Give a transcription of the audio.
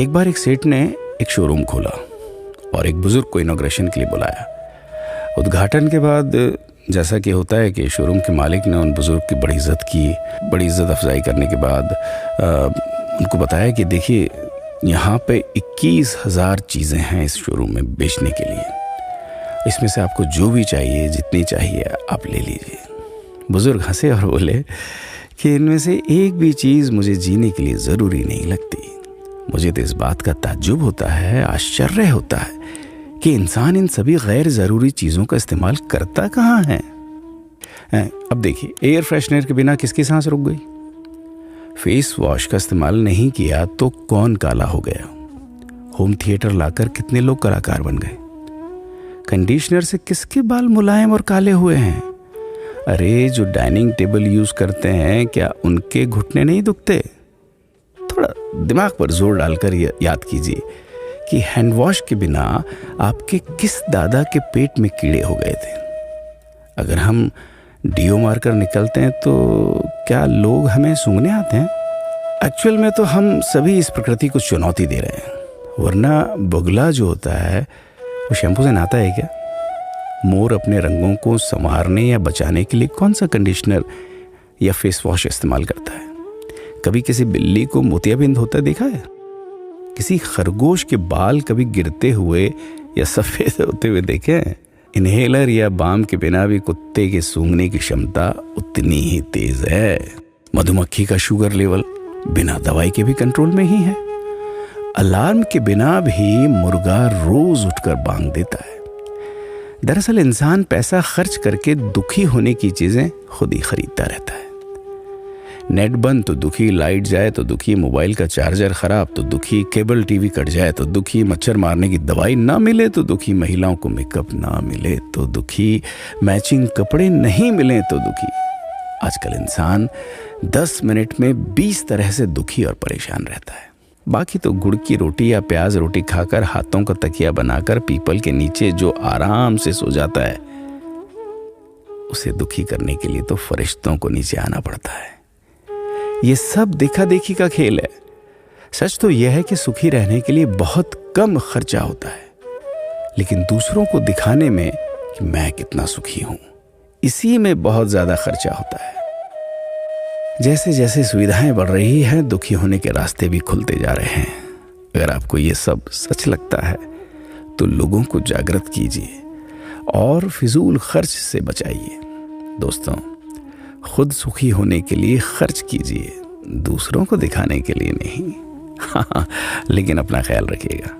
एक बार एक सेठ ने एक शोरूम खोला और एक बुजुर्ग को इनॉग्रेशन के लिए बुलाया। उद्घाटन के बाद जैसा कि होता है कि शोरूम के मालिक ने उन बुजुर्ग की बड़ी इज्जत की। बड़ी इज्जत अफजाई करने के बाद उनको बताया कि देखिए, यहाँ पे 21,000 चीज़ें हैं इस शोरूम में बेचने के लिए। इसमें से आपको जो भी चाहिए, जितनी चाहिए आप ले लीजिए। बुजुर्ग हंसे और बोले कि इनमें से एक भी चीज़ मुझे जीने के लिए ज़रूरी नहीं लगती। मुझे तो इस बात का ताज्जुब होता है, आश्चर्य होता है कि इंसान इन सभी गैर ज़रूरी चीज़ों का इस्तेमाल करता कहाँ है। अब देखिए, एयर फ्रेशनर के बिना किसकी सांस रुक गई? फेस वॉश का इस्तेमाल नहीं किया तो कौन काला हो गया? होम थिएटर लाकर कितने लोग कलाकार बन गए? कंडीशनर से किसके बाल मुलायम और काले हुए हैं? अरे, जो डाइनिंग टेबल यूज़ करते हैं, क्या उनके घुटने नहीं दुखते? थोड़ा दिमाग पर जोर डालकर याद कीजिए कि हैंड वॉश के बिना आपके किस दादा के पेट में कीड़े हो गए थे। अगर हम डीओ मारकर निकलते हैं तो क्या लोग हमें सूंघने आते हैं? एक्चुअल में तो हम सभी इस प्रकृति को चुनौती दे रहे हैं, वरना बगुला जो होता है वो शैम्पू से नहाता है क्या? मोर अपने रंगों को संवारने या बचाने के लिए कौन सा कंडीशनर या फेस वॉश इस्तेमाल करता है? कभी किसी बिल्ली को मोतियाबिंद होता देखा है? किसी खरगोश के बाल कभी गिरते हुए या सफ़ेद होते हुए देखे हैं? इनहेलर या बाम के बिना भी कुत्ते के सूंघने की क्षमता उतनी ही तेज है। मधुमक्खी का शुगर लेवल बिना दवाई के भी कंट्रोल में ही है। अलार्म के बिना भी मुर्गा रोज उठकर बांग देता है। दरअसल इंसान पैसा खर्च करके दुखी होने की चीजें खुद ही खरीदता रहता है। नेट बंद तो दुखी, लाइट जाए तो दुखी, मोबाइल का चार्जर खराब तो दुखी, केबल टीवी कट जाए तो दुखी, मच्छर मारने की दवाई ना मिले तो दुखी, महिलाओं को मेकअप ना मिले तो दुखी, मैचिंग कपड़े नहीं मिले तो दुखी। आजकल इंसान 10 मिनट में 20 तरह से दुखी और परेशान रहता है। बाकी तो गुड़ की रोटी या प्याज रोटी खाकर हाथों का तकिया बनाकर पीपल के नीचे जो आराम से सो जाता है, उसे दुखी करने के लिए तो फरिश्तों को नीचे आना पड़ता है। ये सब देखा देखी का खेल है। सच तो यह है कि सुखी रहने के लिए बहुत कम खर्चा होता है, लेकिन दूसरों को दिखाने में कि मैं कितना सुखी हूं, इसी में बहुत ज्यादा खर्चा होता है। जैसे जैसे सुविधाएं बढ़ रही हैं, दुखी होने के रास्ते भी खुलते जा रहे हैं। अगर आपको ये सब सच लगता है तो लोगों को जागृत कीजिए और फिजूल खर्च से बचाइए। दोस्तों, खुद सुखी होने के लिए खर्च कीजिए, दूसरों को दिखाने के लिए नहीं। हाँ, लेकिन अपना ख्याल रखिएगा।